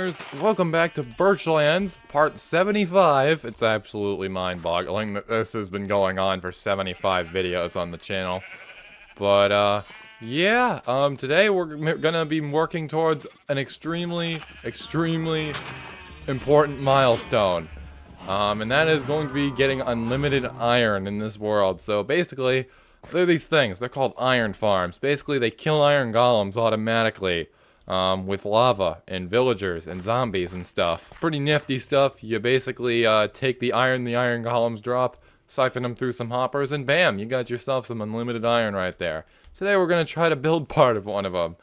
gamers, welcome back to Birchlands, part 75. It's absolutely mind-boggling that this has been going on for 75 videos on the channel. But, yeah, today we're gonna be working towards an extremely important milestone. And that is going to be getting unlimited iron in this world. So basically, they're these things. They're called iron farms. Basically, they kill iron golems automatically. With lava and villagers and zombies and stuff. Pretty nifty stuff. You basically take the iron golems drop, siphon them through some hoppers, and bam, you got yourself some unlimited iron right there. Today we're going to try to build part of one of them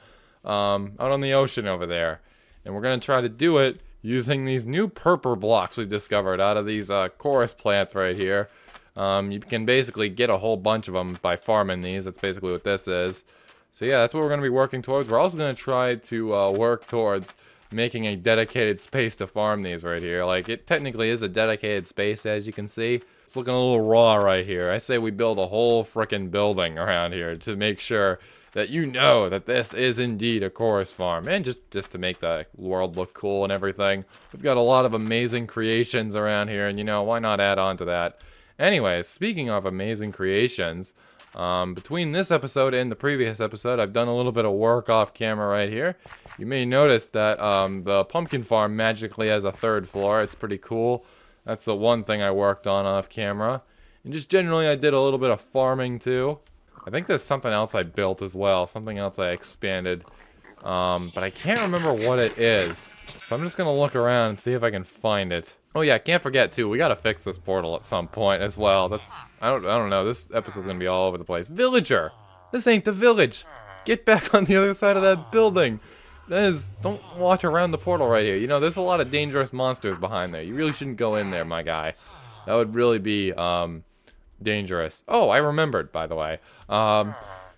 out on the ocean over there. And we're going to try to do it using these new purple blocks we've discovered out of these chorus plants right here. You can basically get a whole bunch of them by farming these. That's basically what this is. So yeah, that's what we're going to be working towards. We're also going to try to work towards making a dedicated space to farm these right here. Like, it technically is a dedicated space, as you can see. It's looking a little raw right here. I say we build a whole frickin' building around here to make sure that you know that this is indeed a chorus farm. And just to make the world look cool and everything. We've got a lot of amazing creations around here, and you know, why not add on to that? Anyways, speaking of amazing creations, between this episode and the previous episode, I've done a little bit of work off camera right here. You may notice that the pumpkin farm magically has a third floor. It's pretty cool. That's the one thing I worked on off camera. And just generally, I did a little bit of farming too. I think there's something else I built as well. Something else I expanded. But I can't remember what it is. So I'm just going to look around and see if I can find it. Oh yeah, can't forget too, we got to fix this portal at some point as well. I don't know, this episode's going to be all over the place. Villager! This ain't the village! Get back on the other side of that building! Don't watch around the portal right here. You know, there's a lot of dangerous monsters behind there. You really shouldn't go in there, my guy. That would really be, dangerous. Oh, I remembered, by the way.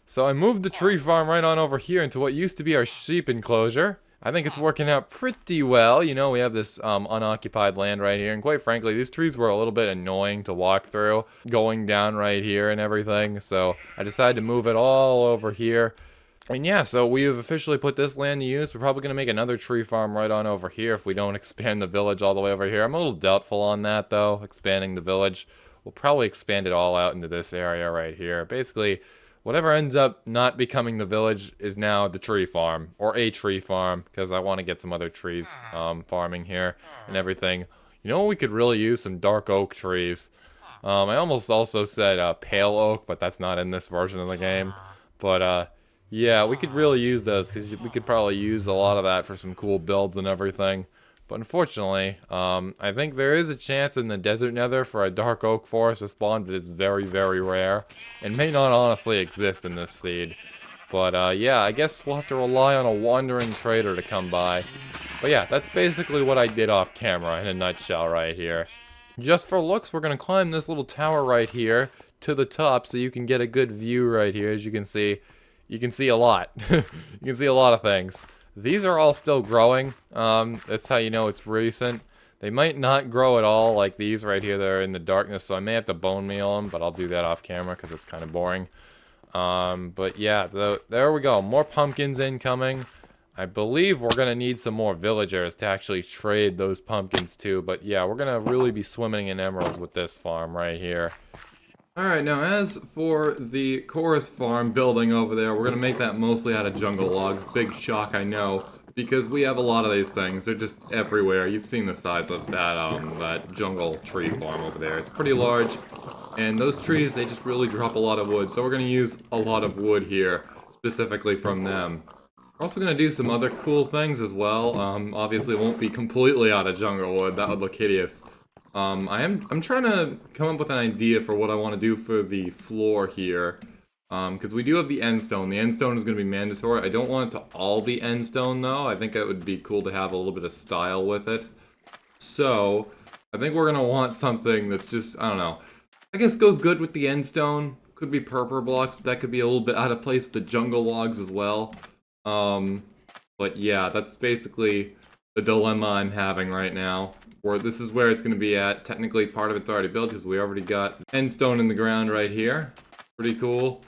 So I moved the tree farm right on over here into what used to be our sheep enclosure. I think it's working out pretty well. You know, we have this unoccupied land right here. And quite frankly, these trees were a little bit annoying to walk through, going down right here and everything. So I decided to move it all over here. And yeah, so we have officially put this land to use. We're probably going to make another tree farm right on over here if we don't expand the village all the way over here. I'm a little doubtful on that, though, expanding the village. We'll probably expand it all out into this area right here. Basically, whatever ends up not becoming the village is now the tree farm, or a tree farm, because I want to get some other trees farming here and everything. You know what, we could really use some dark oak trees. I almost also said pale oak, but that's not in this version of the game. But yeah, we could really use those, because we could probably use a lot of that for some cool builds and everything. But unfortunately, I think there is a chance in the desert nether for a dark oak forest to spawn, but it's very, very rare. And may not honestly exist in this seed. But yeah, I guess we'll have to rely on a wandering trader to come by. But yeah, that's basically what I did off camera in a nutshell right here. Just for looks, we're going to climb this little tower right here to the top so you can get a good view right here. As you can see a lot. You can see a lot of things. These are all still growing. That's how you know it's recent. They might not grow at all like these right here that are in the darkness, so I may have to bone meal them, but I'll do that off camera because it's kind of boring. But yeah, there we go. More pumpkins incoming. I believe we're going to need some more villagers to actually trade those pumpkins to, but yeah, we're going to really be swimming in emeralds with this farm right here. Alright, now as for the chorus farm building over there, we're going to make that mostly out of jungle logs. Big shock, I know, because we have a lot of these things. They're just everywhere. You've seen the size of that jungle tree farm over there. It's pretty large, and those trees, they just really drop a lot of wood. So we're going to use a lot of wood here, specifically from them. We're also going to do some other cool things as well. Obviously, it won't be completely out of jungle wood. That would look hideous. I'm trying to come up with an idea for what I want to do for the floor here. Because we do have the end stone. The end stone is going to be mandatory. I don't want it to all be end stone, though. I think it would be cool to have a little bit of style with it. So, I think we're going to want something that's just, I don't know. I guess goes good with the end stone. Could be purple blocks, but that could be a little bit out of place with the jungle logs as well. But yeah, that's basically the dilemma I'm having right now. Or this is where it's going to be at. Technically, part of it's already built because we already got end stone in the ground right here. Pretty cool.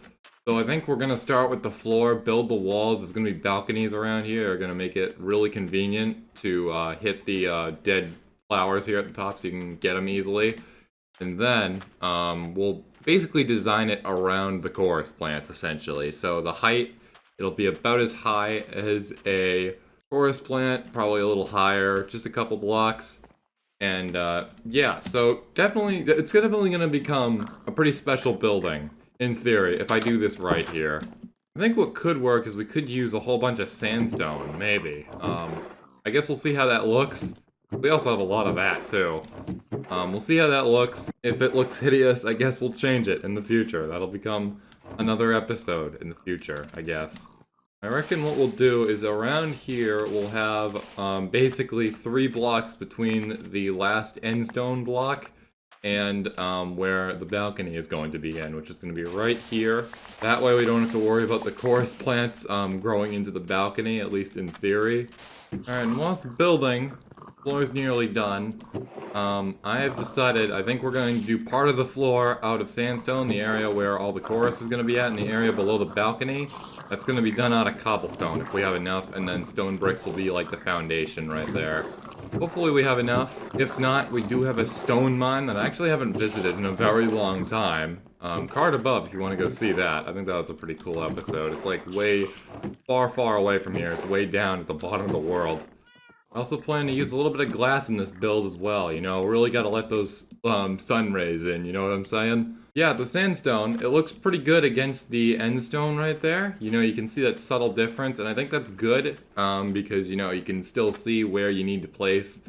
So I think we're gonna start with the floor, build the walls. There's gonna be balconies around here. They're gonna make it really convenient to hit the dead flowers here at the top so you can get them easily. And then we'll basically design it around the chorus plants, essentially. So the height, it'll be about as high as a chorus plant, probably a little higher, just a couple blocks. And yeah, so definitely, it's definitely going to become a pretty special building, in theory, if I do this right here. I think what could work is we could use a whole bunch of sandstone, maybe. I guess we'll see how that looks. We also have a lot of that, too. We'll see how that looks. If it looks hideous, I guess we'll change it in the future. That'll become another episode in the future, I guess. I reckon what we'll do is around here we'll have basically 3 blocks between the last end stone block and where the balcony is going to begin, which is going to be right here. That way we don't have to worry about the chorus plants growing into the balcony, at least in theory. Alright, and whilst building, the floor is nearly done. I have decided, I think we're going to do part of the floor out of sandstone, the area where all the chorus is going to be at, and the area below the balcony. That's going to be done out of cobblestone if we have enough, and then stone bricks will be like the foundation right there. Hopefully we have enough. If not, we do have a stone mine that I actually haven't visited in a very long time. Card above if you want to go see that. I think that was a pretty cool episode. It's like way far away from here. It's way down at the bottom of the world. I also plan to use a little bit of glass in this build as well, you know, really gotta let those sun rays in, you know what I'm saying? Yeah, the sandstone, it looks pretty good against the end stone right there. You know, you can see that subtle difference, and I think that's good, because, you know, you can still see where you need to place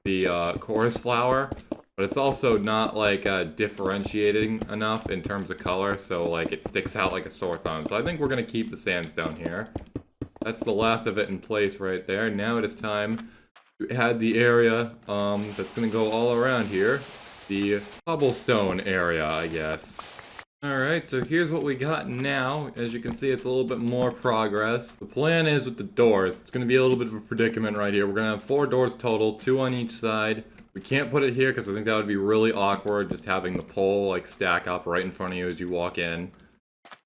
the chorus flower, but it's also not, like, differentiating enough in terms of color, so, like, it sticks out like a sore thumb. So I think we're gonna keep the sandstone here. That's the last of it in place right there. Now it is time to add the area that's going to go all around here. The cobblestone area, I guess. Alright, so here's what we got now. As you can see, it's a little bit more progress. The plan is with the doors. It's going to be a little bit of a predicament right here. We're going to have 4 doors total, 2 on each side. We can't put it here because I think that would be really awkward, just having the pole like stack up right in front of you as you walk in.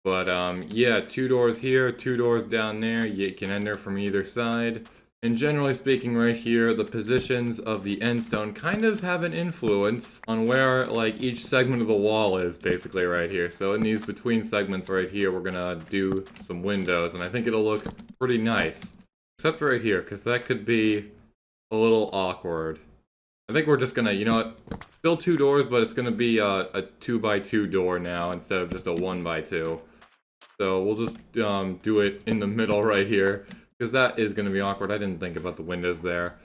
But, yeah, 2 doors here, 2 doors down there, you can enter from either side. And generally speaking right here, the positions of the end stone kind of have an influence on where, like, each segment of the wall is, basically, right here. So in these between segments right here, we're gonna do some windows, and I think it'll look pretty nice. Except right here, because that could be a little awkward. I think we're just gonna, you know what, still 2 doors, but it's gonna be a 2x2 door now instead of just a 1x2. So we'll just do it in the middle right here, because that is gonna be awkward. I didn't think about the windows there.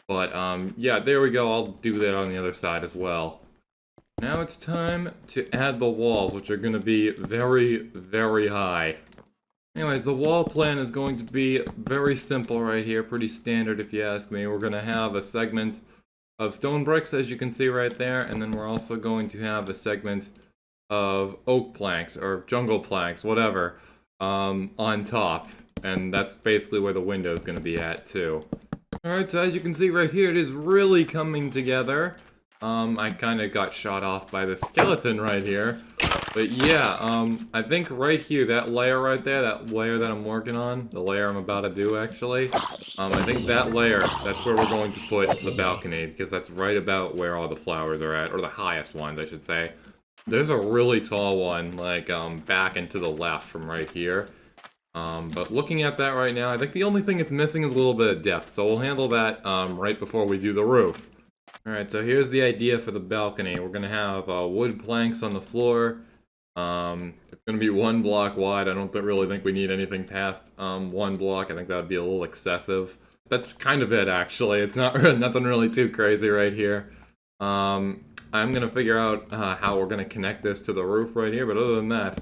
But yeah, there we go. I'll do that on the other side as well. Now it's time to add the walls, which are gonna be very high. Anyways, the wall plan is going to be very simple right here, pretty standard if you ask me. We're gonna have a segment of stone bricks, as you can see right there, and then we're also going to have a segment of oak planks, or jungle planks, whatever, on top. And that's basically where the window is going to be at, too. Alright, so as you can see right here, it is really coming together. I kind of got shot off by the skeleton right here. But yeah, I think right here, that layer right there, that layer that I'm working on, the layer I'm about to do actually, I think that layer, that's where we're going to put the balcony, because that's right about where all the flowers are at, or the highest ones, I should say. There's a really tall one, like, back and to the left from right here. But looking at that right now, I think the only thing it's missing is a little bit of depth, so we'll handle that, right before we do the roof. Alright, so here's the idea for the balcony. We're gonna have, wood planks on the floor. It's gonna be 1 block wide. I don't really think we need anything past, 1 block. I think that would be a little excessive. That's kind of it, actually. It's not nothing really too crazy right here. I'm gonna figure out, how we're gonna connect this to the roof right here, but other than that,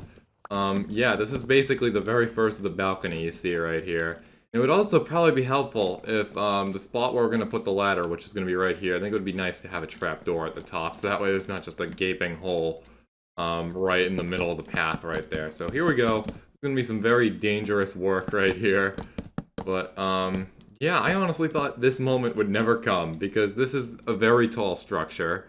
yeah, this is basically the very first of the balcony you see right here. It would also probably be helpful if, the spot where we're going to put the ladder, which is going to be right here, I think it would be nice to have a trapdoor at the top, so that way there's not just a gaping hole, right in the middle of the path right there. So here we go. It's going to be some very dangerous work right here. But, yeah, I honestly thought this moment would never come, because this is a very tall structure.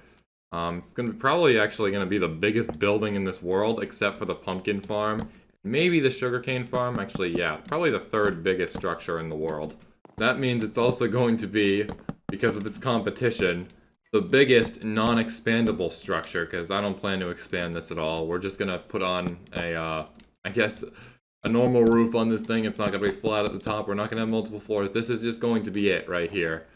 It's probably actually going to be the biggest building in this world, except for the pumpkin farm. maybe the sugarcane farm. Actually, yeah, probably the third biggest structure in the world. That means it's also going to be, because of its competition, the biggest non-expandable structure, because I don't plan to expand this at all. We're just gonna put on a, I guess, a normal roof on this thing. It's not gonna be flat at the top. We're not gonna have multiple floors. This is just going to be it right here.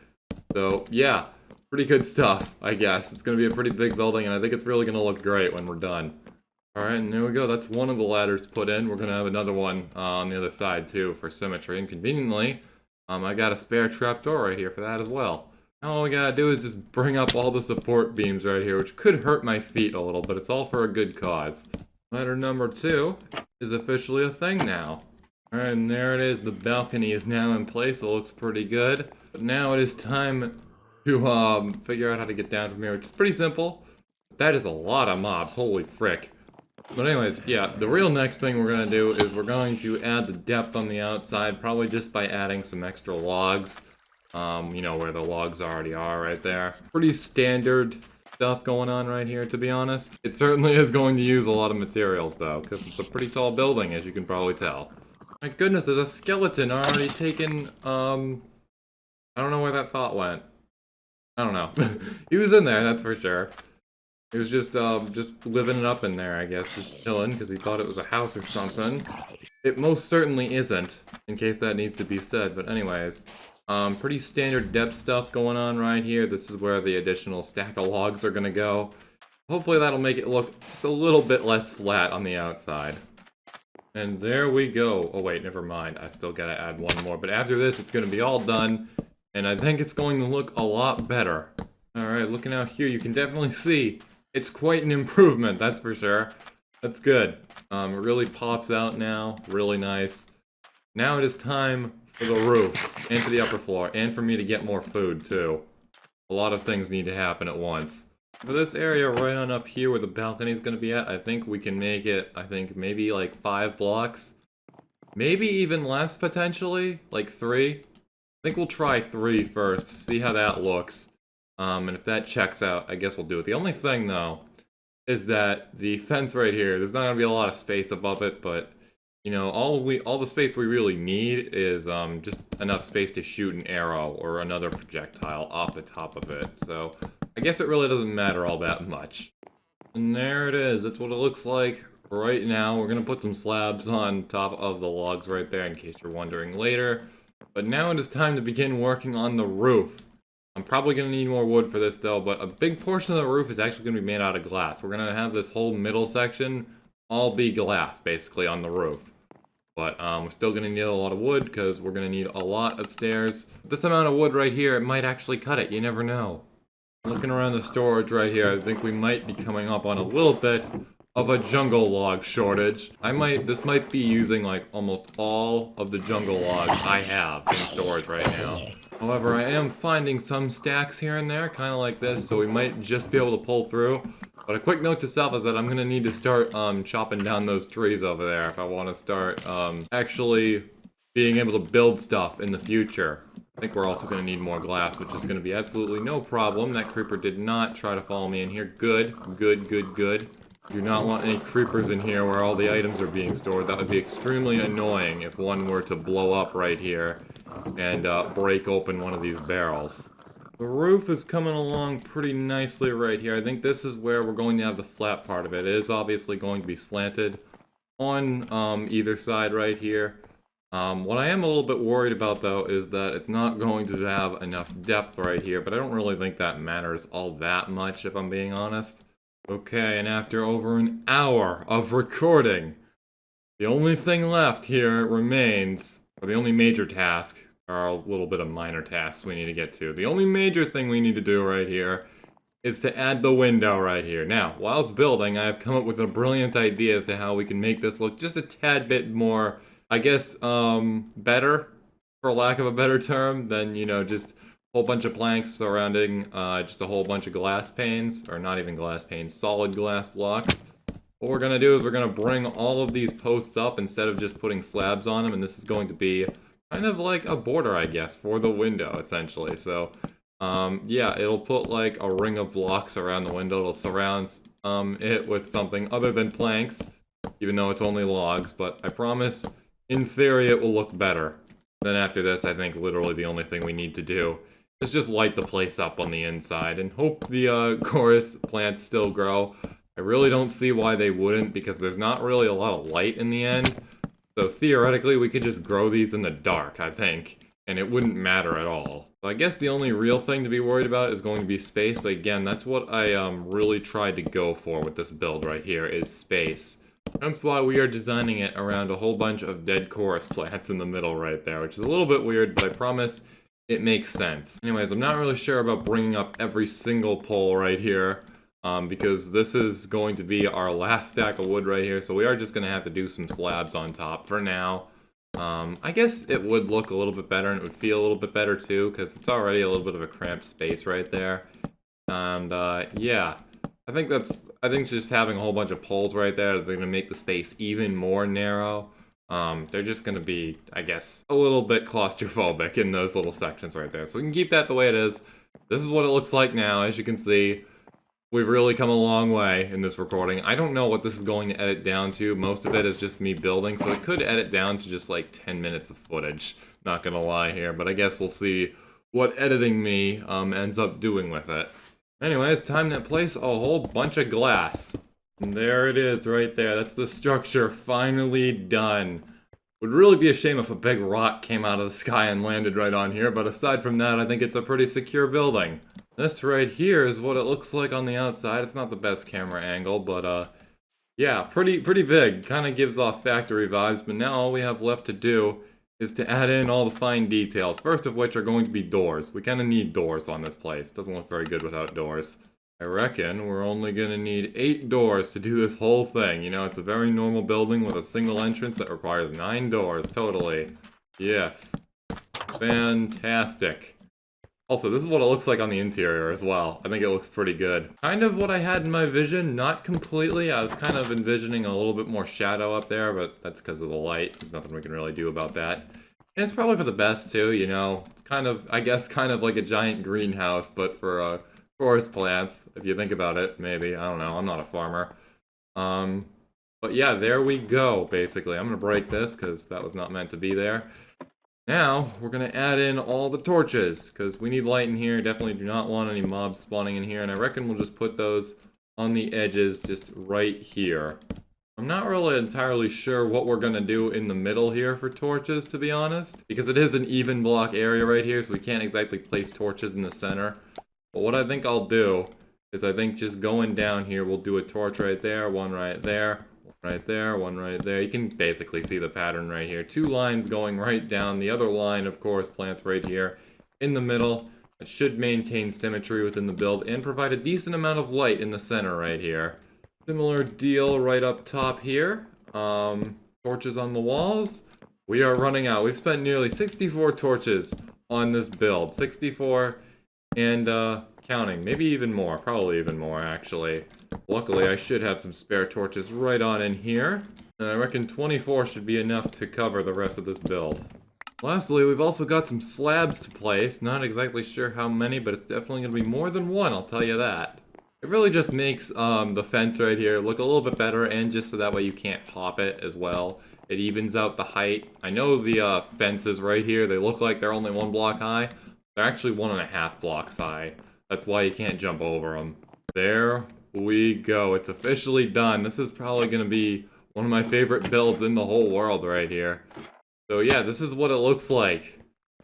So, yeah, pretty good stuff, I guess. It's gonna be a pretty big building, and I think it's really gonna look great when we're done. Alright, and there we go. That's one of the ladders put in. We're gonna have another one on the other side, too, for symmetry. And conveniently, I got a spare trapdoor right here for that as well. Now all we gotta do is just bring up all the support beams right here, which could hurt my feet a little, but it's all for a good cause. Ladder number 2 is officially a thing now. Alright, and there it is. The balcony is now in place. It looks pretty good. But now it is time to figure out how to get down from here, which is pretty simple. That is a lot of mobs. Holy frick. But anyways, yeah, the real next thing we're going to do is we're going to add the depth on the outside, probably just by adding some extra logs. You know, where the logs already are right there. Pretty standard stuff going on right here, to be honest. It certainly is going to use a lot of materials, though, because it's a pretty tall building, as you can probably tell. My goodness, there's a skeleton already taken, I don't know where that thought went. I don't know. He was in there, that's for sure. He was just living it up in there, I guess, just chilling, because he thought it was a house or something. It most certainly isn't, in case that needs to be said, but anyways. Pretty standard depth stuff going on right here. This is where the additional stack of logs are gonna go. Hopefully that'll make it look just a little bit less flat on the outside. And there we go. Oh wait, never mind. I still gotta add one more, but after this it's gonna be all done, and I think it's going to look a lot better. Alright, looking out here, you can definitely see it's quite an improvement, that's for sure. That's good. It really pops out now. Really nice. Now it is time for the roof, and for the upper floor, and for me to get more food, too. A lot of things need to happen at once. For this area right on up here where the balcony is going to be at, I think we can make it, maybe like 5 blocks. Maybe even less, potentially. Like 3. I think we'll try 3 first, see how that looks. And if that checks out, I guess we'll do it. The only thing, though, is that the fence right here, there's not going to be a lot of space above it, but, you know, all the space we really need is just enough space to shoot an arrow or another projectile off the top of it. So, I guess it really doesn't matter all that much. And there it is. That's what it looks like right now. We're going to put some slabs on top of the logs right there in case you're wondering later. But now it is time to begin working on the roof. I'm probably going to need more wood for this though, but a big portion of the roof is actually going to be made out of glass. We're going to have this whole middle section all be glass, basically, on the roof. But we're still going to need a lot of wood because we're going to need a lot of stairs. This amount of wood right here, it might actually cut it. You never know. Looking around the storage right here, I think we might be coming up on a little bit of a jungle log shortage. This might be using like almost all of the jungle logs I have in storage right now. However, I am finding some stacks here and there, kind of like this, so we might just be able to pull through. But a quick note to self is that I'm going to need to start chopping down those trees over there if I want to start actually being able to build stuff in the future. I think we're also going to need more glass, which is going to be absolutely no problem. That creeper did not try to follow me in here. Good, good, good, good. Do not want any creepers in here where all the items are being stored. That would be extremely annoying if one were to blow up right here and break open one of these barrels. The roof is coming along pretty nicely right here. I think this is where we're going to have the flat part of it. It is obviously going to be slanted on either side right here. What I am a little bit worried about though is that it's not going to have enough depth right here, but I don't really think that matters all that much if I'm being honest. Okay, and after over an hour of recording, the only thing left here remains, or the only major task, or a little bit of minor tasks we need to get to. The only major thing we need to do right here is to add the window right here. Now, while it's building, I have come up with a brilliant idea as to how we can make this look just a tad bit more, I guess, better, for lack of a better term, than, you know, just a whole bunch of planks surrounding just a whole bunch of glass panes, or not even glass panes, solid glass blocks. What we're going to do is we're going to bring all of these posts up instead of just putting slabs on them, and this is going to be kind of like a border, I guess, for the window, essentially. So, yeah, it'll put like a ring of blocks around the window. It'll surround it with something other than planks. even though it's only logs, but I promise, in theory, it will look better. Then after this, I think literally the only thing we need to do is just light the place up on the inside and hope the chorus plants still grow. I really don't see why they wouldn't, because there's not really a lot of light in the end. So theoretically, we could just grow these in the dark, I think, and it wouldn't matter at all. So I guess the only real thing to be worried about is going to be space, but again, that's what I really tried to go for with this build right here, is space. That's why we are designing it around a whole bunch of dead chorus plants in the middle right there, which is a little bit weird, but I promise it makes sense. Anyways, I'm not really sure about bringing up every single pole right here, because this is going to be our last stack of wood right here, so we are just going to have to do some slabs on top for now. I guess it would look a little bit better, and it would feel a little bit better too, because it's already a little bit of a cramped space right there. And, yeah. I think just having a whole bunch of poles right there, they're going to make the space even more narrow. They're just going to be, I guess, a little bit claustrophobic in those little sections right there. So we can keep that the way it is. This is what it looks like now, as you can see. We've really come a long way in this recording. I don't know what this is going to edit down to. Most of it is just me building, so it could edit down to just like 10 minutes of footage. Not gonna lie here, but I guess we'll see what editing me ends up doing with it. Anyways, time to place a whole bunch of glass. And there it is right there. That's the structure finally done. Would really be a shame if a big rock came out of the sky and landed right on here, but aside from that, I think it's a pretty secure building. This right here is what it looks like on the outside. It's not the best camera angle, but yeah, pretty big. Kind of gives off factory vibes, but now all we have left to do is to add in all the fine details. First of which are going to be doors. We kind of need doors on this place. Doesn't look very good without doors. I reckon we're only gonna need 8 doors to do this whole thing. You know, it's a very normal building with a single entrance that requires 9 doors, totally. Yes. Fantastic. Also, this is what it looks like on the interior as well. I think it looks pretty good. Kind of what I had in my vision, not completely. I was kind of envisioning a little bit more shadow up there, but that's because of the light. There's nothing we can really do about that. And it's probably for the best too, you know. It's kind of, I guess, kind of like a giant greenhouse, but for forest plants, if you think about it, maybe. I don't know, I'm not a farmer. But yeah, there we go, basically. I'm gonna break this, because that was not meant to be there. Now, we're gonna add in all the torches, because we need light in here. Definitely do not want any mobs spawning in here, and I reckon we'll just put those on the edges just right here. I'm not really entirely sure what we're gonna do in the middle here for torches, to be honest, because it is an even block area right here, so we can't exactly place torches in the center. But what I think I'll do is I think just going down here, we'll do a torch right there, one right there, right there, one right there. You can basically see the pattern right here. 2 lines going right down. The other line, of course, plants right here in the middle. It should maintain symmetry within the build and provide a decent amount of light in the center right here. Similar deal right up top here. Torches on the walls. We are running out. We've spent nearly 64 torches on this build. 64 and counting. Maybe even more. Probably even more, actually. Luckily, I should have some spare torches right on in here. And I reckon 24 should be enough to cover the rest of this build. Lastly, we've also got some slabs to place. Not exactly sure how many, but it's definitely going to be more than one, I'll tell you that. It really just makes the fence right here look a little bit better, and just so that way you can't hop it as well. It evens out the height. I know the fences right here, they look like they're only 1 block high. They're actually 1.5 blocks high. That's why you can't jump over them. There we go. It's officially done. This is probably going to be one of my favorite builds in the whole world right here. So yeah, this is what it looks like.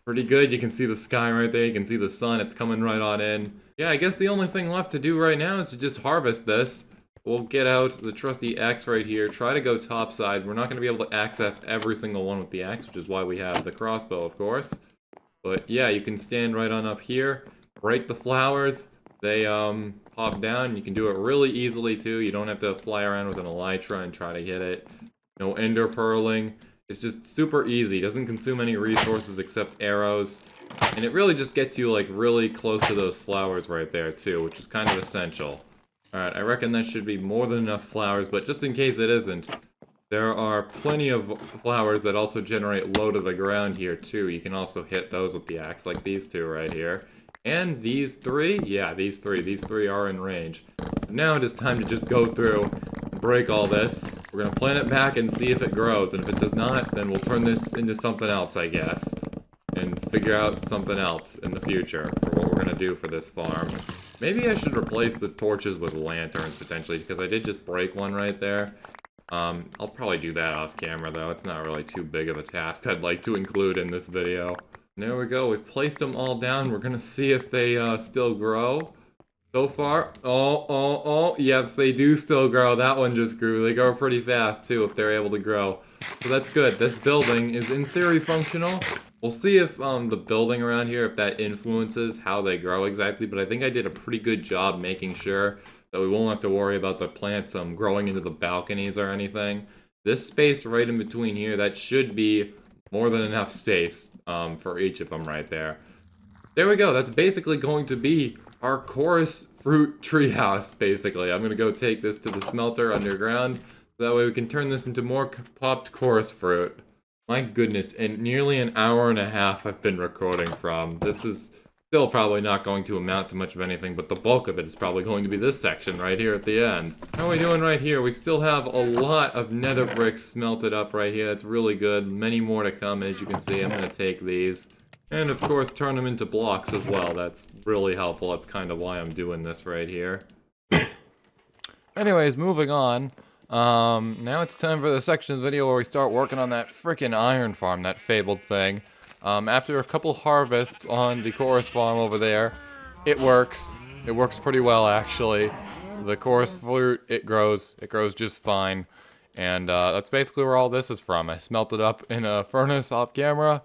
Pretty good. You can see the sky right there. You can see the sun. It's coming right on in. Yeah, I guess the only thing left to do right now is to just harvest this. We'll get out the trusty axe right here. Try to go topside. We're not going to be able to access every single one with the axe, which is why we have the crossbow, of course. But yeah, you can stand right on up here. Break the flowers. They pop down. You can do it really easily too. You don't have to fly around with an elytra and try to hit it. No ender pearling. It's just super easy. It doesn't consume any resources except arrows. And it really just gets you like really close to those flowers right there too, which is kind of essential. Alright, I reckon that should be more than enough flowers, but just in case it isn't, there are plenty of flowers that also generate low to the ground here too. You can also hit those with the axe, like these 2 right here. And these 3? Yeah, these 3. These 3 are in range. So now it is time to just go through and break all this. We're gonna plant it back and see if it grows, and if it does not, then we'll turn this into something else, I guess. And figure out something else in the future for what we're gonna do for this farm. Maybe I should replace the torches with lanterns, potentially, because I did just break one right there. I'll probably do that off camera, though. It's not really too big of a task I'd like to include in this video. There we go. We've placed them all down. We're gonna see if they still grow. So far, yes, they do still grow. That one just grew. They grow pretty fast, too, if they're able to grow. So that's good. This building is, in theory, functional. We'll see if the building around here, if that influences how they grow exactly, but I think I did a pretty good job making sure that we won't have to worry about the plants growing into the balconies or anything. This space right in between here, that should be more than enough space for each of them right there. There we go. That's basically going to be our chorus fruit treehouse, basically. I'm going to go take this to the smelter underground, so that way we can turn this into more popped chorus fruit. My goodness, and nearly an hour and a half I've been recording from. This is still probably not going to amount to much of anything, but the bulk of it is probably going to be this section right here at the end. How are we doing right here? We still have a lot of nether bricks smelted up right here. That's really good. Many more to come, as you can see. I'm going to take these. And of course, turn them into blocks as well. That's really helpful. That's kind of why I'm doing this right here. Anyways, moving on. Now it's time for the section of the video where we start working on that frickin' iron farm, that fabled thing. After a couple harvests on the chorus farm over there, it works. It works pretty well, actually. The chorus fruit, it grows just fine. And that's basically where all this is from. I smelted up in a furnace off camera.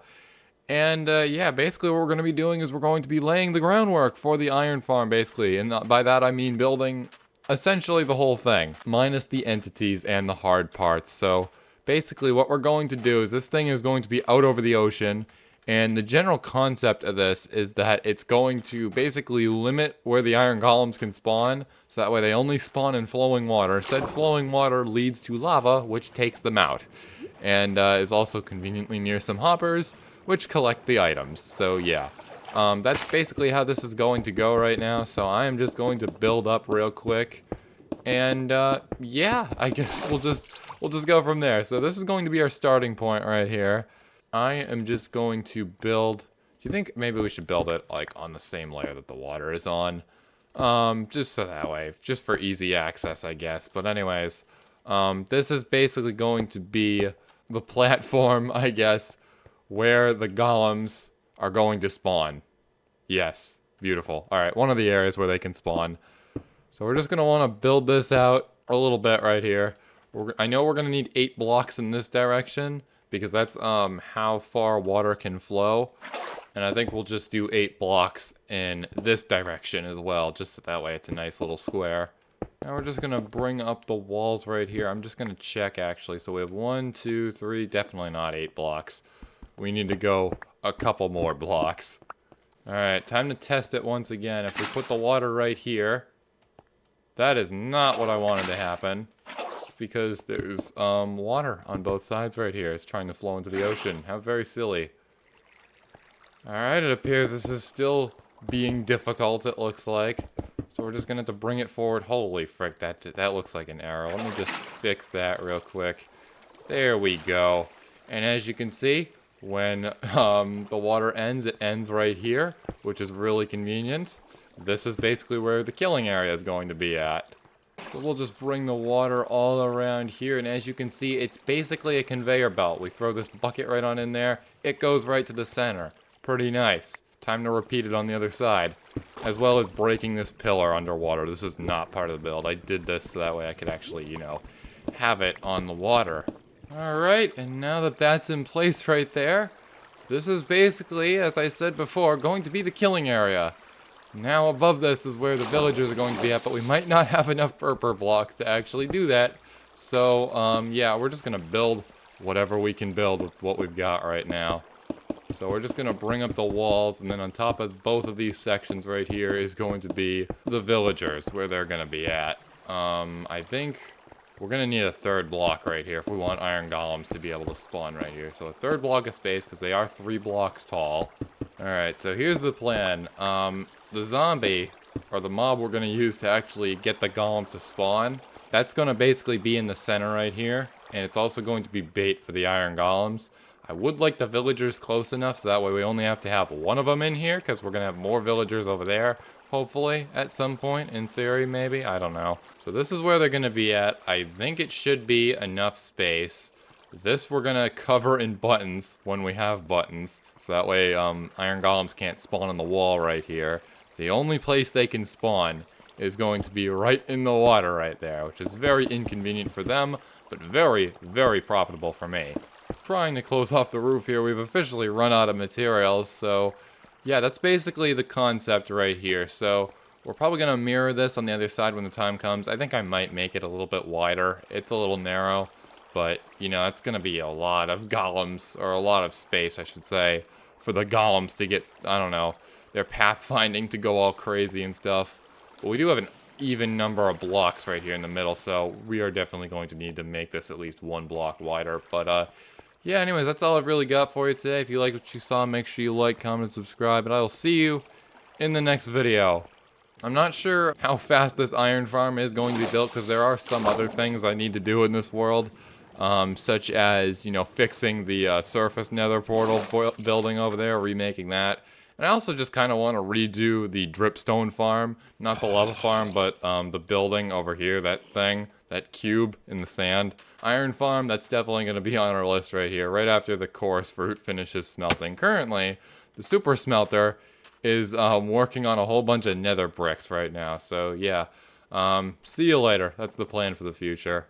And yeah, basically what we're going to be doing is we're going to be laying the groundwork for the iron farm, basically. And by that I mean building essentially the whole thing, minus the entities and the hard parts. So basically what we're going to do is this thing is going to be out over the ocean. And the general concept of this is that it's going to basically limit where the iron golems can spawn, so that way they only spawn in flowing water. Said flowing water leads to lava, which takes them out. And is also conveniently near some hoppers, which collect the items. So yeah, that's basically how this is going to go right now. So I am just going to build up real quick, and yeah, I guess we'll just go from there. So this is going to be our starting point right here. I am just going to build. Do you think maybe we should build it like on the same layer that the water is on? Just so that way, just for easy access, I guess. But anyways, this is basically going to be the platform, I guess, where the golems are going to spawn. Yes, beautiful. Alright, one of the areas where they can spawn. So we're just going to want to build this out a little bit right here. I know we're going to need 8 blocks in this direction, because that's how far water can flow. And I think we'll just do 8 blocks in this direction as well, just so that way it's a nice little square. Now we're just going to bring up the walls right here. I'm just going to check, actually. So we have 1, 2, 3, definitely not 8 blocks. We need to go a couple more blocks. Alright, time to test it once again. If we put the water right here, that is not what I wanted to happen. It's because there's water on both sides right here. It's trying to flow into the ocean. How very silly. Alright, it appears this is still being difficult, it looks like. So we're just going to have to bring it forward. Holy frick, that looks like an arrow. Let me just fix that real quick. There we go. And as you can see, when the water ends, it ends right here, which is really convenient. This is basically where the killing area is going to be at. So we'll just bring the water all around here, and as you can see, it's basically a conveyor belt. We throw this bucket right on in there, it goes right to the center. Pretty nice. Time to repeat it on the other side. As well as breaking this pillar underwater. This is not part of the build. I did this so that way I could actually, you know, have it on the water. Alright, and now that that's in place right there, this is basically, as I said before, going to be the killing area. Now above this is where the villagers are going to be at, but we might not have enough purple blocks to actually do that. So, yeah, we're just going to build whatever we can build with what we've got right now. So we're just going to bring up the walls, and then on top of both of these sections right here is going to be the villagers, where they're going to be at. I think we're going to need a third block right here if we want iron golems to be able to spawn right here. So a third block of space, because they are 3 blocks tall. Alright, so here's the plan. The zombie, or the mob we're going to use to actually get the golems to spawn, That's going to basically be in the center right here, and it's also going to be bait for the iron golems. I would like the villagers close enough so that way we only have to have one of them in here, because we're going to have more villagers over there, hopefully, at some point, in theory, maybe. I don't know. So this is where they're going to be at. I think it should be enough space. This we're going to cover in buttons when we have buttons, so that way iron golems can't spawn on the wall right here. The only place they can spawn is going to be right in the water right there, which is very inconvenient for them, but very, very profitable for me. Trying to close off the roof here, we've officially run out of materials, so yeah, that's basically the concept right here. So we're probably going to mirror this on the other side when the time comes. I think I might make it a little bit wider. It's a little narrow, but, you know, it's going to be a lot of golems, or a lot of space, I should say, for the golems to get, I don't know, their pathfinding to go all crazy and stuff. But we do have an even number of blocks right here in the middle, so we are definitely going to need to make this at least one block wider. But, yeah, anyways, that's all I've really got for you today. If you like what you saw, make sure you like, comment, and subscribe, and I will see you in the next video. I'm not sure how fast this iron farm is going to be built, because there are some other things I need to do in this world, such as, you know, fixing the surface nether portal building over there, remaking that. And I also just kind of want to redo the dripstone farm, not the lava farm, but the building over here, that thing, that cube in the sand. Iron farm, that's definitely going to be on our list right here, right after the coarse fruit finishes smelting. Currently, the super smelter is working on a whole bunch of nether bricks right now, so yeah. See you later. That's the plan for the future.